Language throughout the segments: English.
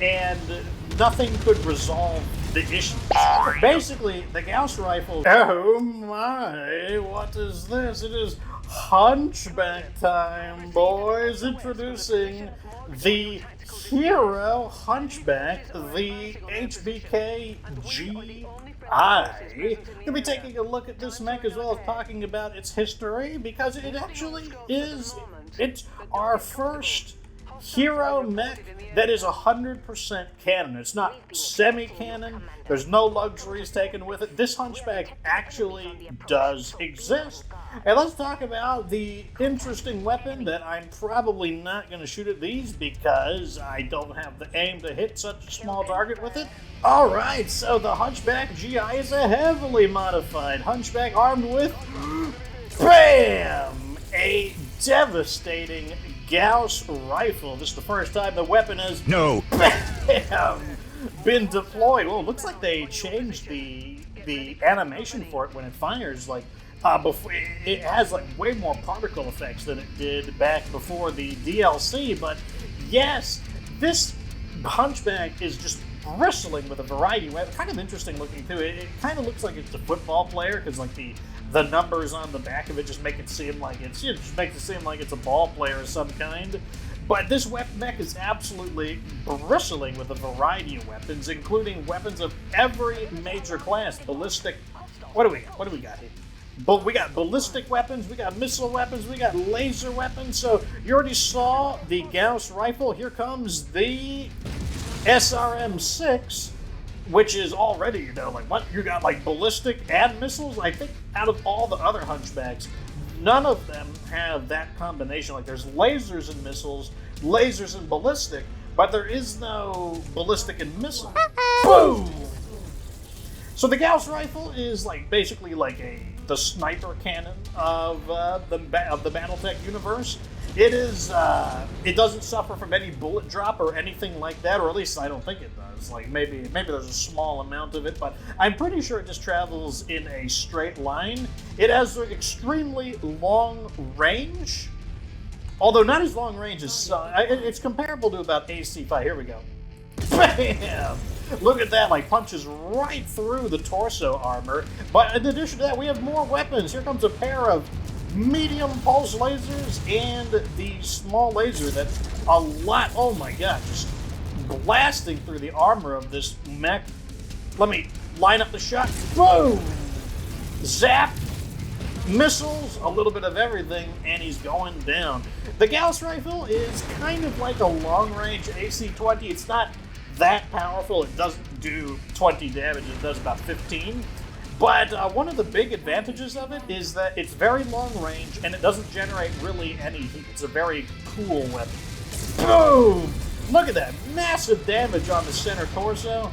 and nothing could resolve the issue. Basically, the Gauss rifle. Oh my, what is this? It is Hunchback time, boys. Introducing the Hero Hunchback, the HBK-GI. We'll be taking a look at this mech as well as talking about its history, because it actually is, it's our first Hero Mech that is 100% canon. It's not semi-canon. There's no luxuries taken with it. This Hunchback actually does exist. And let's talk about the interesting weapon that I'm probably not going to shoot at these because I don't have the aim to hit such a small target with it. Alright, so the Hunchback GI is a heavily modified Hunchback armed with, BAM! A devastating Gauss rifle. This is the first time the weapon has been deployed. Well, it looks like they changed the animation for it when it fires. Like before, it has like way more particle effects than it did back before the DLC. But yes, this Hunchback is just bristling with a variety of weapons. Kind of interesting looking too. It kind of looks like it's a football player because like the numbers on the back of it just make it seem like it's a ball player of some kind. But this mech is absolutely bristling with a variety of weapons, including weapons of every major class. Ballistic. What do we got here? But we got ballistic weapons, we got missile weapons, we got laser weapons. So you already saw the Gauss rifle. Here comes the SRM-6, which is already, like what? You got like ballistic and missiles? I think out of all the other Hunchbacks, none of them have that combination. Like there's lasers and missiles, lasers and ballistic, but there is no ballistic and missile. Boom! So the Gauss rifle is like basically like the sniper cannon of the BattleTech universe. It is. It doesn't suffer from any bullet drop or anything like that, or at least I don't think it does. Like maybe there's a small amount of it, but I'm pretty sure it just travels in a straight line. It has an extremely long range, although not as long range as it's comparable to about AC-5. Here we go. Bam! Look at that, like punches right through the torso armor. But in addition to that, we have more weapons. Here comes a pair of medium pulse lasers and the small laser that's a lot, oh my god, just blasting through the armor of this mech. Let me line up the shot. Boom! Zap! Missiles, a little bit of everything, and he's going down. The Gauss rifle is kind of like a long-range AC-20. It's not that powerful. It doesn't do 20 damage. It does about 15. But one of the big advantages of it is that it's very long range and it doesn't generate really any heat. It's a very cool weapon. Boom! Look at that. Massive damage on the center torso.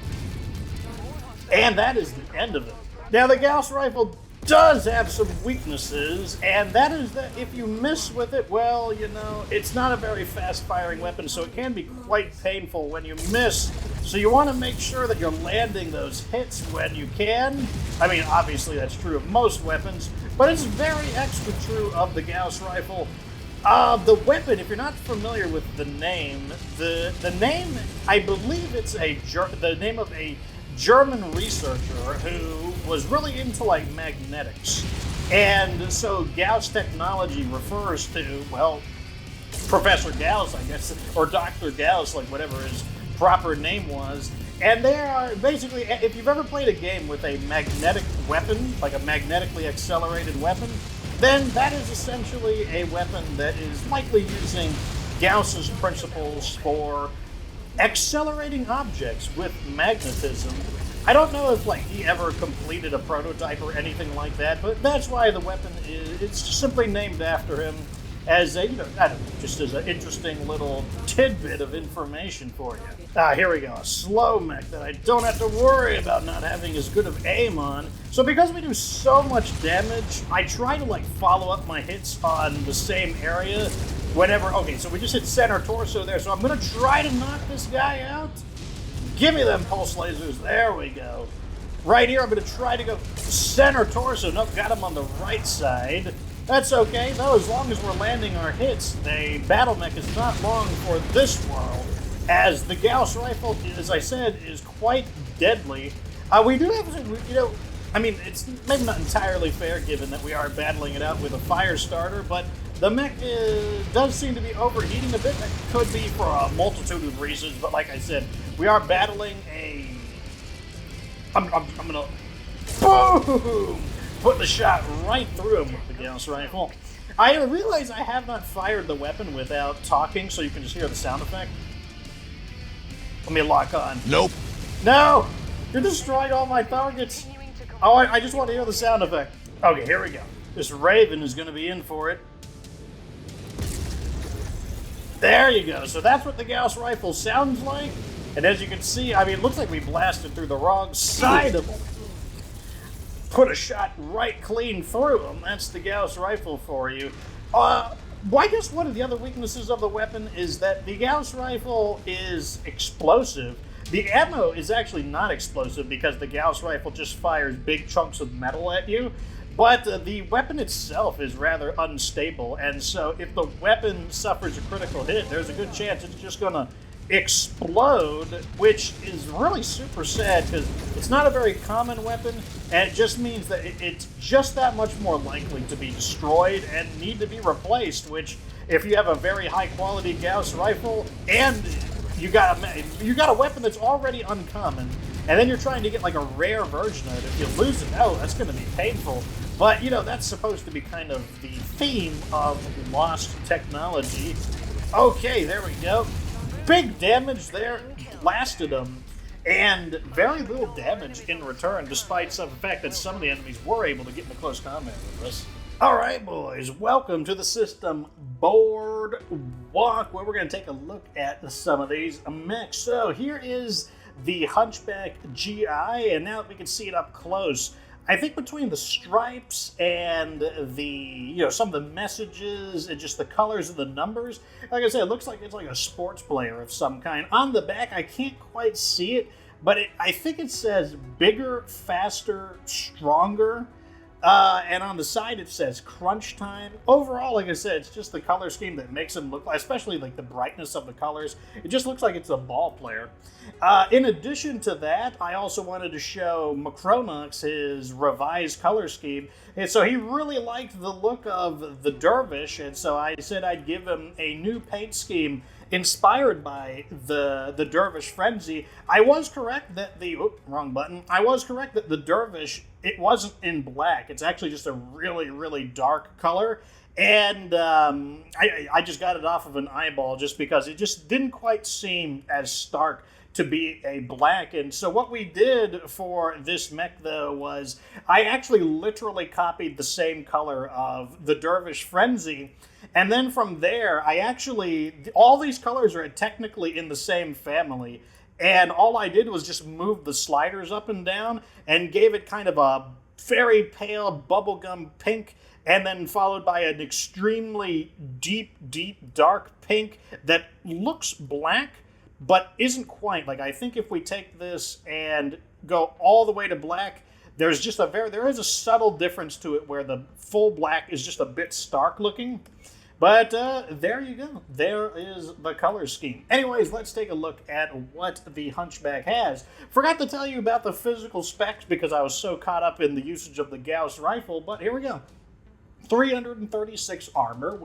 And that is the end of it. Now, the Gauss rifle does have some weaknesses, and that is that if you miss with it, well, you know, it's not a very fast-firing weapon, so it can be quite painful when you miss. So you want to make sure that you're landing those hits when you can. I mean, obviously that's true of most weapons, but it's very extra true of the Gauss rifle. The weapon, if you're not familiar with the name, the name, I believe it's the name of a German researcher who was really into like magnetics. And so Gauss technology refers to, well, Professor Gauss, I guess, or Dr. Gauss, like whatever his proper name was. And they are basically, if you've ever played a game with a magnetic weapon, like a magnetically accelerated weapon, then that is essentially a weapon that is likely using Gauss's principles for accelerating objects with magnetism. I don't know if like he ever completed a prototype or anything like that, but that's why the weapon it's simply named after him as a, I don't know, just as an interesting little tidbit of information for you. Here we go, a slow mech that I don't have to worry about not having as good of aim on. So because we do so much damage, I try to like follow up my hits on the same area whenever. Okay, so we just hit center torso there, so I'm gonna try to knock this guy out. Give me them pulse lasers, there we go. Right here, I'm gonna try to go center torso. Nope, got him on the right side. That's okay, though, as long as we're landing our hits. The battle mech is not long for this world. as the Gauss rifle, as I said, is quite deadly. We do have, I mean, it's maybe not entirely fair given that we are battling it out with a fire starter, but the mech does seem to be overheating a bit. That could be for a multitude of reasons, but like I said, we are battling a... I'm gonna... Boom! Put the shot right through him with the Gauss rifle. I realize I have not fired the weapon without talking, so you can just hear the sound effect. Let me lock on. Nope. No! You're destroying all my targets. Oh, I just want to hear the sound effect. Okay, here we go. This Raven is going to be in for it. There you go. So that's what the Gauss rifle sounds like. And as you can see, I mean, it looks like we blasted through the wrong side of him. Put a shot right clean through him. That's the Gauss rifle for you. Well, I guess one of the other weaknesses of the weapon is that the Gauss rifle is explosive. The ammo is actually not explosive because the Gauss rifle just fires big chunks of metal at you. But the weapon itself is rather unstable, and so if the weapon suffers a critical hit, there's a good chance it's just going to explode, which is really super sad because it's not a very common weapon, and it just means that it's just that much more likely to be destroyed and need to be replaced, which if you have a very high quality Gauss rifle and you got a weapon that's already uncommon, and then you're trying to get like a rare version of it, if you lose it, oh, that's going to be painful. But, you know, that's supposed to be kind of the theme of lost technology. Okay, there we go. Big damage there, blasted them, and very little damage in return, despite the fact that some of the enemies were able to get into close combat with us. Alright, boys, welcome to the system board walk, where we're going to take a look at some of these mechs. So here is the Hunchback GI, and now that we can see it up close, I think between the stripes and the, some of the messages and just the colors and the numbers, like I said, it looks like it's like a sports player of some kind. On the back, I can't quite see it, but I think it says bigger, faster, stronger. And on the side it says crunch time. Overall, like I said, it's just the color scheme that makes him look like, especially like the brightness of the colors, it just looks like it's a ball player. In addition to that, I also wanted to show Macronox his revised color scheme. And so he really liked the look of the Dervish, and so I said I'd give him a new paint scheme inspired by the Dervish Frenzy. I was correct that wrong button. I was correct that the Dervish, it wasn't in black. It's actually just a really, really dark color. And I just got it off of an eyeball just because it just didn't quite seem as stark to be a black. And so what we did for this mech, though, was I actually literally copied the same color of the Dervish Frenzy. And then from there, all these colors are technically in the same family. And all I did was just move the sliders up and down and gave it kind of a very pale bubblegum pink, and then followed by an extremely deep, deep, dark pink that looks black, but isn't quite. Like, I think if we take this and go all the way to black, there is a subtle difference to it where the full black is just a bit stark looking. But there you go. There is the color scheme. Anyways, let's take a look at what the Hunchback has. Forgot to tell you about the physical specs because I was so caught up in the usage of the Gauss rifle, but here we go. 336 armor,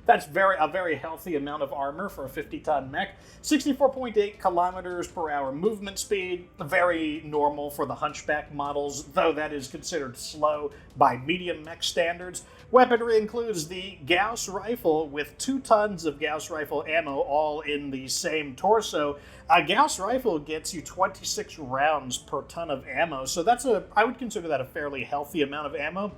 that's a very healthy amount of armor for a 50-ton mech. 64.8 kilometers per hour movement speed, very normal for the Hunchback models, though that is considered slow by medium mech standards. Weaponry includes the Gauss rifle with 2 tons of Gauss rifle ammo, all in the same torso. A Gauss rifle gets you 26 rounds per ton of ammo, so I would consider that a fairly healthy amount of ammo.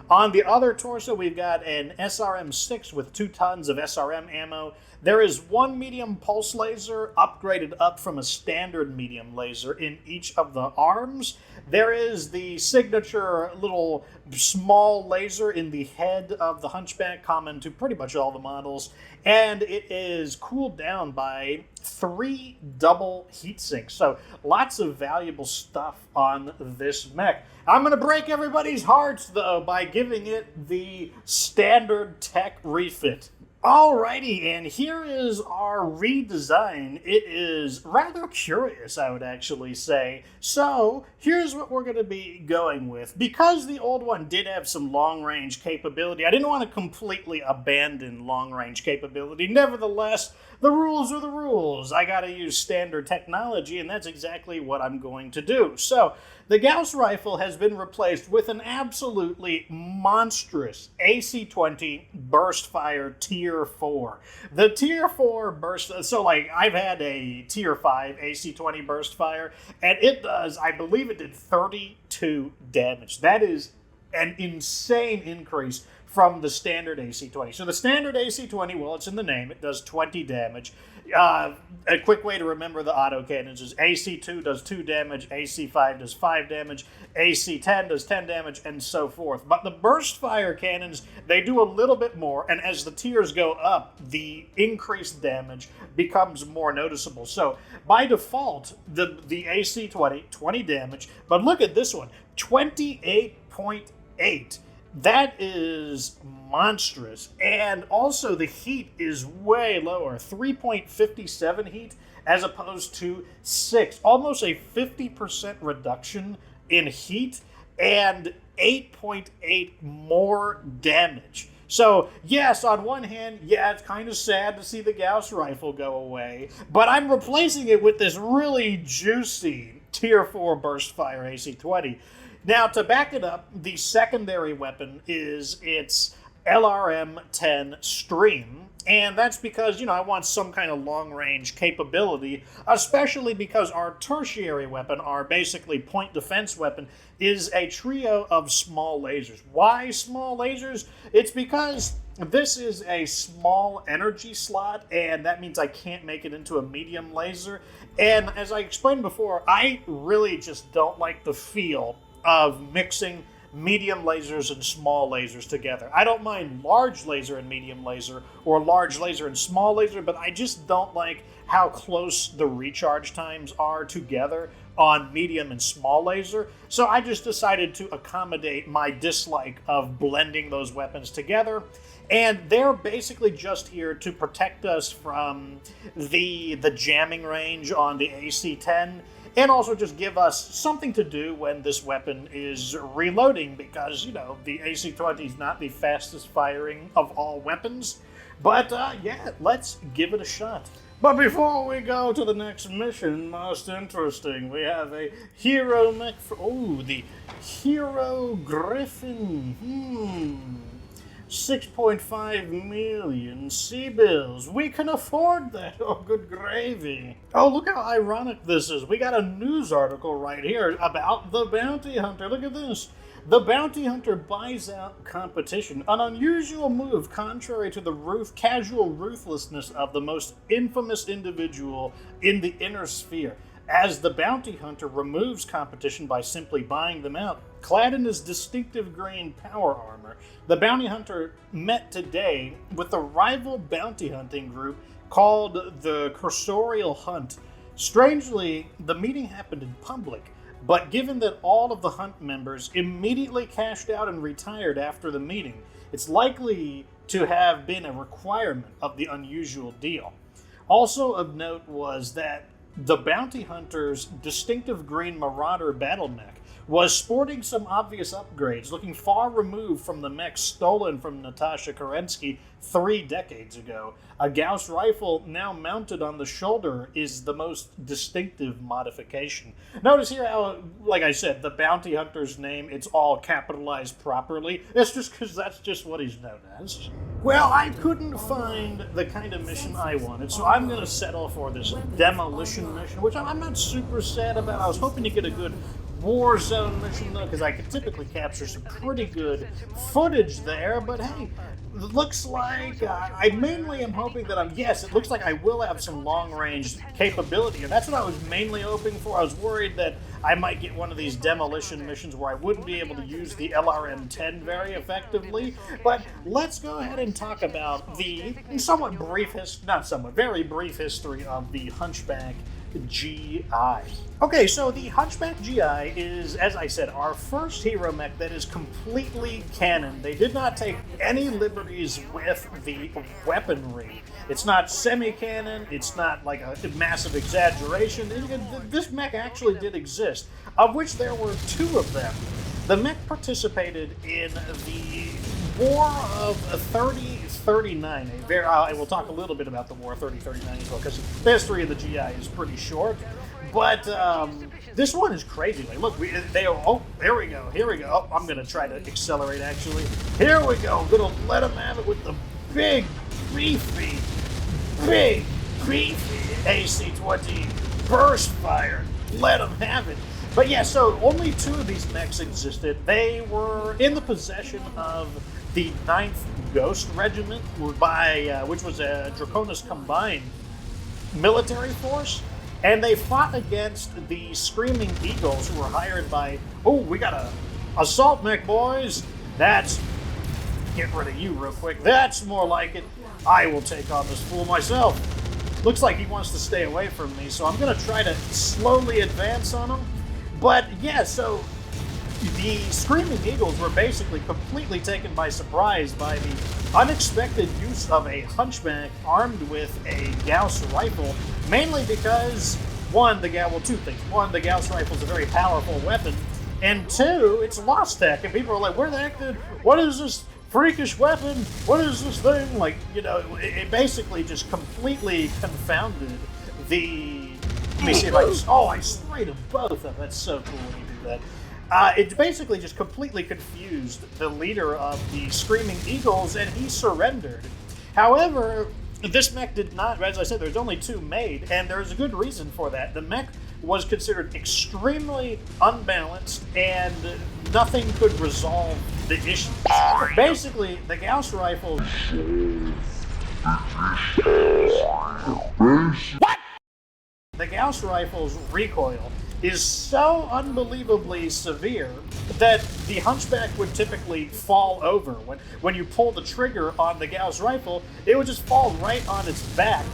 On the other torso, we've got an SRM-6 with 2 tons of SRM ammo. There is 1 medium pulse laser upgraded up from a standard medium laser in each of the arms. There is the signature little small laser in the head of the Hunchback, common to pretty much all the models, and it is cooled down by 3 double heat sinks. So lots of valuable stuff on this mech. I'm going to break everybody's hearts, though, by giving it the standard tech refit. Alrighty, and here is our redesign. It is rather curious, I would actually say. So, here's what we're going to be going with. Because the old one did have some long-range capability, I didn't want to completely abandon long-range capability. Nevertheless, the rules are the rules. I gotta use standard technology, and that's exactly what I'm going to do. So, the Gauss rifle has been replaced with an absolutely monstrous AC-20 burst fire Tier 4. The Tier 4 burst, so like, I've had a Tier 5 AC-20 burst fire, and it does, I believe it did 32 damage. That is an insane increase from the standard AC-20. So the standard AC-20, well, it's in the name, it does 20 damage. A quick way to remember the autocannons is AC-2 does 2 damage, AC-5 does 5 damage, AC-10 does 10 damage, and so forth. But the burst fire cannons, they do a little bit more, and as the tiers go up, the increased damage becomes more noticeable. So by default, the AC-20, 20 damage, but look at this one, 28.8. That is monstrous. And also the heat is way lower. 3.57 heat as opposed to 6. Almost a 50% reduction in heat and 8.8 more damage. So, yes, on one hand, yeah, it's kind of sad to see the Gauss rifle go away, but I'm replacing it with this really juicy Tier 4 burst fire AC-20. Now, to back it up, the secondary weapon is its LRM-10 Stream, and that's because, I want some kind of long-range capability, especially because our tertiary weapon, our basically point defense weapon, is a trio of small lasers. Why small lasers? It's because this is a small energy slot, and that means I can't make it into a medium laser. And as I explained before, I really just don't like the feel of mixing medium lasers and small lasers together. I don't mind large laser and medium laser, or large laser and small laser, but I just don't like how close the recharge times are together on medium and small laser. So I just decided to accommodate my dislike of blending those weapons together. And they're basically just here to protect us from the jamming range on the AC-10, and also just give us something to do when this weapon is reloading, because, the AC-20 is not the fastest firing of all weapons. But, yeah, let's give it a shot. But before we go to the next mission, most interesting, we have a Hero Mech the Hero Griffin. 6.5 million C-bills. We can afford that. Oh, good gravy. Oh, look how ironic this is. We got a news article right here about the bounty hunter. Look at this. The bounty hunter buys out competition. An unusual move contrary to the casual ruthlessness of the most infamous individual in the inner sphere, as the bounty hunter removes competition by simply buying them out. Clad in his distinctive green power armor, the bounty hunter met today with a rival bounty hunting group called the Cursorial Hunt. Strangely, the meeting happened in public, but given that all of the Hunt members immediately cashed out and retired after the meeting, it's likely to have been a requirement of the unusual deal. Also of note was that the bounty hunter's distinctive green Marauder battle mech was sporting some obvious upgrades, looking far removed from the mech stolen from Natasha Kerensky 3 decades ago. A Gauss rifle now mounted on the shoulder is the most distinctive modification. Notice here how, like I said, the bounty hunter's name, it's all capitalized properly. It's just because that's just what he's known as. Well, I couldn't find the kind of mission I wanted, so I'm going to settle for this demolition mission, which I'm not super sad about. I was hoping to get a good Warzone mission, though, because I could typically capture some pretty good footage there, but hey, it looks like I mainly am hoping that it looks like I will have some long-range capability, and that's what I was mainly hoping for. I was worried that I might get one of these demolition missions where I wouldn't be able to use the LRM-10 very effectively, but let's go ahead and talk about the very brief history of the Hunchback GI. Okay, so the Hunchback GI is, as I said, our first Hero Mech that is completely canon. They did not take any liberties with the weaponry. It's not semi-canon, it's not like a massive exaggeration. This mech actually did exist, of which there were 2 of them. The mech participated in the War of 3039. I will talk a little bit about the War of 3039 as well, because the history of the GI is pretty short. But this one is crazy. Like, look, oh, here we go. Oh, I'm gonna try to accelerate. Actually, here we go. I'm gonna let them have it with the big, beefy AC-20 burst fire. Let them have it. But yeah, so only 2 of these mechs existed. They were in the possession of the 9th Ghost Regiment, which was a Draconis Combined military force, and they fought against the Screaming Eagles, who were hired by, we got a assault mech, boys. Get rid of you real quick. That's more like it. I will take on this fool myself. Looks like he wants to stay away from me, so I'm going to try to slowly advance on him. But yeah, so the Screaming Eagles were basically completely taken by surprise by the unexpected use of a Hunchback armed with a Gauss rifle, mainly because, 2 things. 1, the Gauss rifle is a very powerful weapon, and 2, it's lost tech, and people are like, where the heck what is this freakish weapon? What is this thing? Like, it basically just completely confounded the... Let me see if I sprayed them both up. That's so cool when you do that. It basically just completely confused the leader of the Screaming Eagles, and he surrendered. However, this mech did not, as I said, there's only 2 made, and there's a good reason for that. The mech was considered extremely unbalanced, and nothing could resolve the issue. Basically, the Gauss rifle... What? The Gauss rifle's recoil is so unbelievably severe that the Hunchback would typically fall over. When you pull the trigger on the Gauss rifle, it would just fall right on its back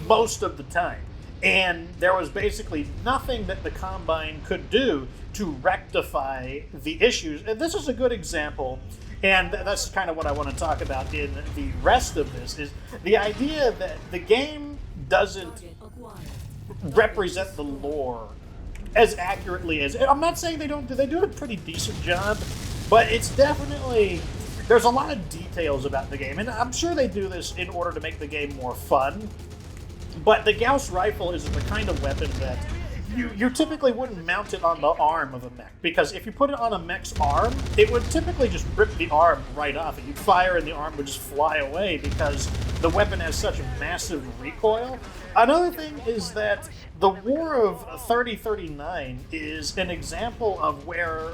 most of the time. And there was basically nothing that the Combine could do to rectify the issues. And this is a good example, and that's kind of what I want to talk about in the rest of this, is the idea that the game doesn't represent the lore as accurately as... I'm not saying they don't. They do a pretty decent job, but it's definitely... There's a lot of details about the game, and I'm sure they do this in order to make the game more fun. But the Gauss rifle is the kind of weapon that you typically wouldn't mount it on the arm of a mech, because if you put it on a mech's arm, it would typically just rip the arm right off, and you'd fire and the arm would just fly away because the weapon has such a massive recoil. Another thing is that the War of 3039 is an example of where,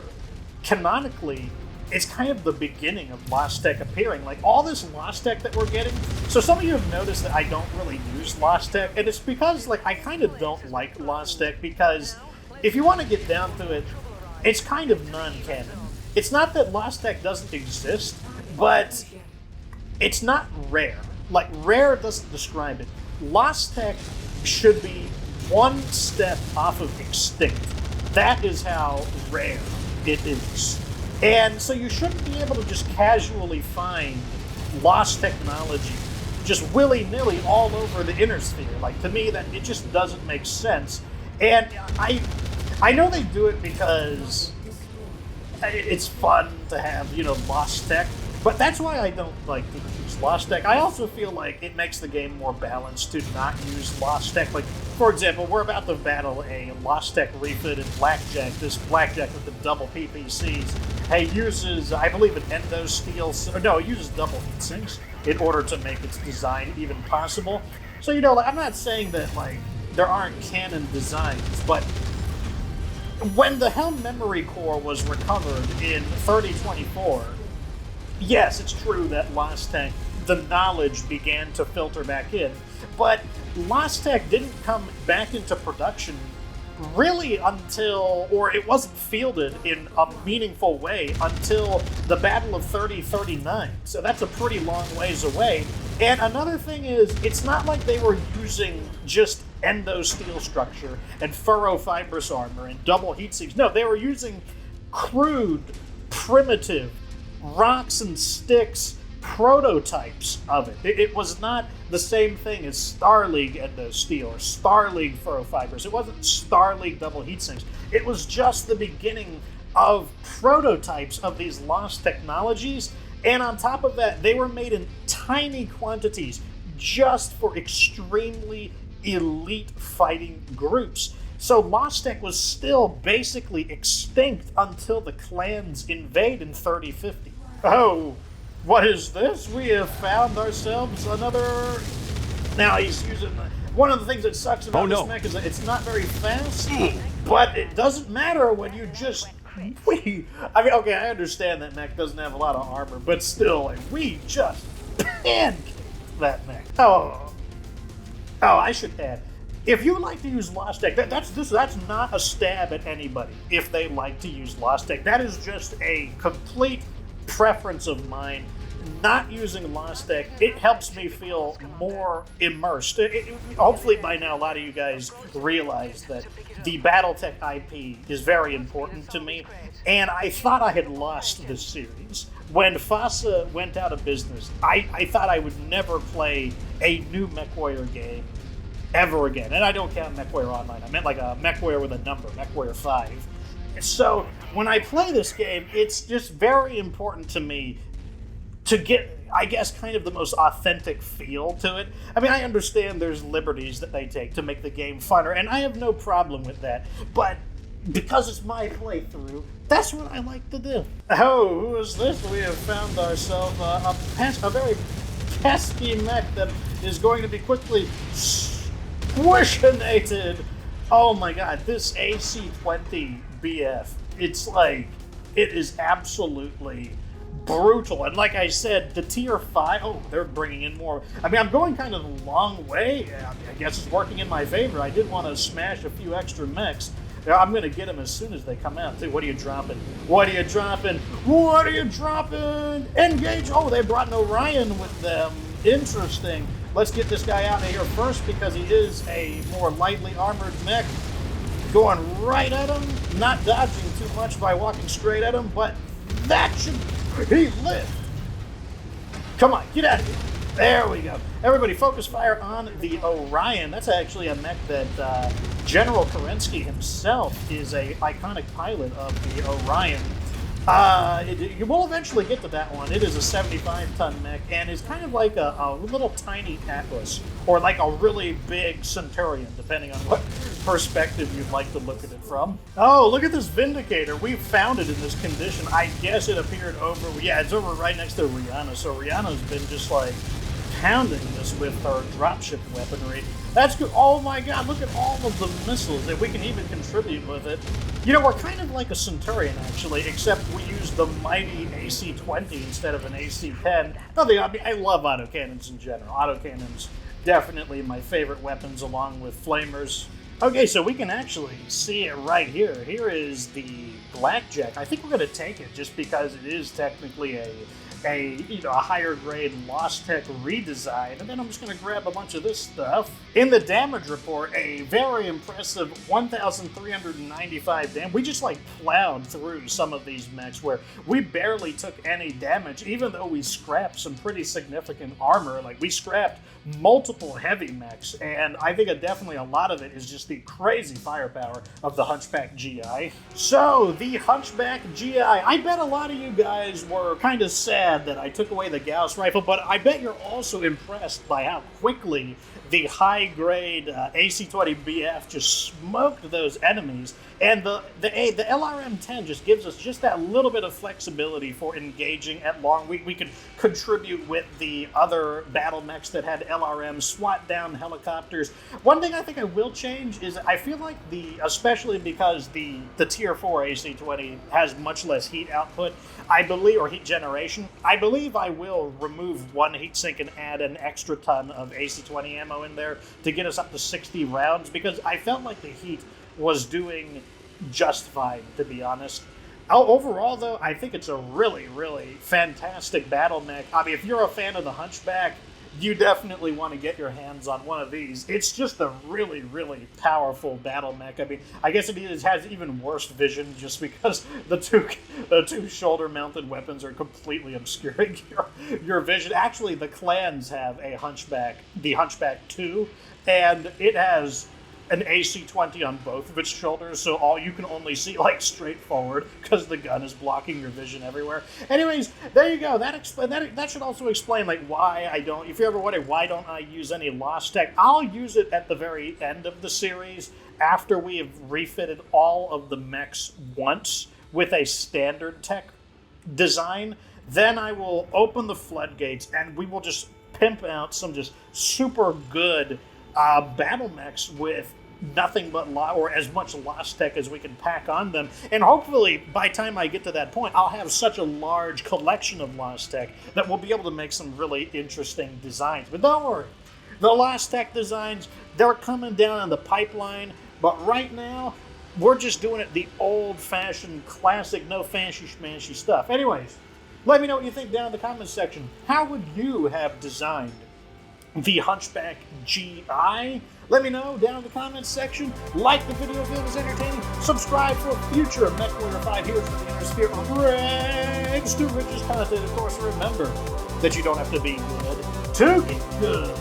canonically, it's kind of the beginning of Lost Tech appearing. Like, all this Lost Tech that we're getting... So some of you have noticed that I don't really use Lost Tech, and it's because, like, I kind of don't like Lost Tech, because if you want to get down to it, it's kind of non-canon. It's not that Lost Tech doesn't exist, but it's not rare. Like, rare doesn't describe it. Lost Tech should be one step off of extinct. That is how rare it is. And so you shouldn't be able to just casually find lost technology just willy-nilly all over the inner sphere. Like, to me, that it just doesn't make sense. And I know they do it because it's fun to have, lost tech, but that's why I don't like to use lost tech. I also feel like it makes the game more balanced to not use lost tech. Like, for example, we're about to battle a lost tech refit in Blackjack. This Blackjack with the double PPCs. He uses, I believe, an endo steel. No, he uses double heat sinks in order to make its design even possible. So, I'm not saying that, there aren't canon designs, but when the Helm memory core was recovered in 3024, yes, it's true that Lost Tech, the knowledge began to filter back in, but Lost Tech didn't come back into production really until, or it wasn't fielded in a meaningful way until the Battle of 3039. So that's a pretty long ways away. And another thing is, it's not like they were using just endo steel structure and furrow fibrous armor and double heat sinks. No, they were using crude, primitive, rocks and sticks prototypes of it. It was not the same thing as Star League endo steel or Star League furrow fibers. It wasn't Star League double heat sinks. It was just the beginning of prototypes of these lost technologies, and on top of that, they were made in tiny quantities just for extremely elite fighting groups. So Lost Tech was still basically extinct until the clans invade in 3050. Oh, what is this? We have found ourselves another... Now he's using... One of the things that sucks about this mech is that it's not very fast, but it doesn't matter when you just... okay, I understand that mech doesn't have a lot of armor, but still, like, we just pancaked that mech. Oh, I should add, if you like to use Lost Tech, that's not a stab at anybody if they like to use Lost Tech. That is just a complete preference of mine. Not using Lost Tech, it helps me feel more immersed. Hopefully by now a lot of you guys realize that the Battletech IP is very important to me, and I thought I had lost this series. When FASA went out of business, I thought I would never play a new MechWarrior game ever again. And I don't count MechWarrior Online. I meant like a MechWarrior with a number, MechWarrior 5. So when I play this game, it's just very important to me to get, I guess, kind of the most authentic feel to it. I mean, I understand there's liberties that they take to make the game funner, and I have no problem with that. But because it's my playthrough, that's what I like to do. Oh, who is this? We have found ourselves a very pesky mech that is going to be quickly squishinated. Oh my god, this AC-20 BF, it's like, it is absolutely brutal. And like I said, the tier 5, oh, they're bringing in more. I mean, I'm going kind of a long way. I guess it's working in my favor. I did want to smash a few extra mechs. I'm going to get them as soon as they come out. What are you dropping? What are you dropping? What are you dropping? Engage! Oh, they brought an Orion with them. Interesting. Let's get this guy out of here first because he is a more lightly armored mech. Going right at him. Not dodging too much by walking straight at him, but that should... He lived! Come on, get out of here. There we go. Everybody focus fire on the Orion. That's actually a mech that General Kerensky himself is a iconic pilot of the Orion. You will eventually get to that one. It is a 75-ton mech and is kind of like a little tiny Atlas, or like a really big Centurion, depending on what perspective you'd like to look at it from. Oh, look at this Vindicator. We found it in this condition. I guess it appeared over... Yeah, it's over right next to Rihanna, so Rihanna's been just like pounding this with her dropship weaponry. That's good. Oh my god, look at all of the missiles that we can even contribute with it. You know, we're kind of like a Centurion, actually, except we use the mighty AC-20 instead of an AC-10. I love autocannons in general. Autocannons, definitely my favorite weapons, along with flamers. Okay, so we can actually see it right here. Here is the Blackjack. I think we're going to take it just because it is technically a higher grade Lost Tech redesign, and then I'm just going to grab a bunch of this stuff. In the damage report, a very impressive 1,395 damage. We just like plowed through some of these mechs where we barely took any damage, even though we scrapped some pretty significant armor. Like, we scrapped multiple heavy mechs, and I think definitely a lot of it is just the crazy firepower of the Hunchback GI. So, the Hunchback GI, I bet a lot of you guys were kind of sad that I took away the Gauss rifle, but I bet you're also impressed by how quickly the high-grade AC-20 BF just smoked those enemies, and the LRM-10 just gives us just that little bit of flexibility for engaging at long. We could contribute with the other battle mechs that had LRM, SWAT down helicopters. One thing I think I will change is I feel like especially because the Tier 4 AC-20 has much less heat output, I believe, or heat generation, I believe I will remove one heatsink and add an extra ton of AC-20 ammo in there to get us up to 60 rounds, because I felt like the heat was doing just fine, to be honest. Overall, though, I think it's a really, really fantastic battle mech. I mean, if you're a fan of the Hunchback, you definitely want to get your hands on one of these. It's just a really, really powerful battle mech. I mean, I guess it has even worse vision just because the two shoulder-mounted weapons are completely obscuring your vision. Actually, the clans have a Hunchback, the Hunchback 2, and it has an AC-20 on both of its shoulders, so all you can only see like straight forward because the gun is blocking your vision everywhere. Anyways, there you go. That should also explain like why I don't. If you're ever wondering why don't I use any Lost Tech, I'll use it at the very end of the series after we have refitted all of the mechs once with a standard tech design. Then I will open the floodgates and we will just pimp out some just super good battle mechs with nothing but or as much Lost Tech as we can pack on them, and hopefully by the time I get to that point I'll have such a large collection of Lost Tech that we'll be able to make some really interesting designs. But don't worry, the Lost Tech designs, they're coming down in the pipeline, but right now we're just doing it the old-fashioned classic, no fancy schmancy stuff. Anyways, let me know what you think down in the comments section. How would you have designed the Hunchback GI? Let me know down in the comments section. Like the video if it was entertaining. Subscribe for future MechWarrior 5 Heroes of the Inner Sphere rags to riches content. Of course, remember that you don't have to be good to get good.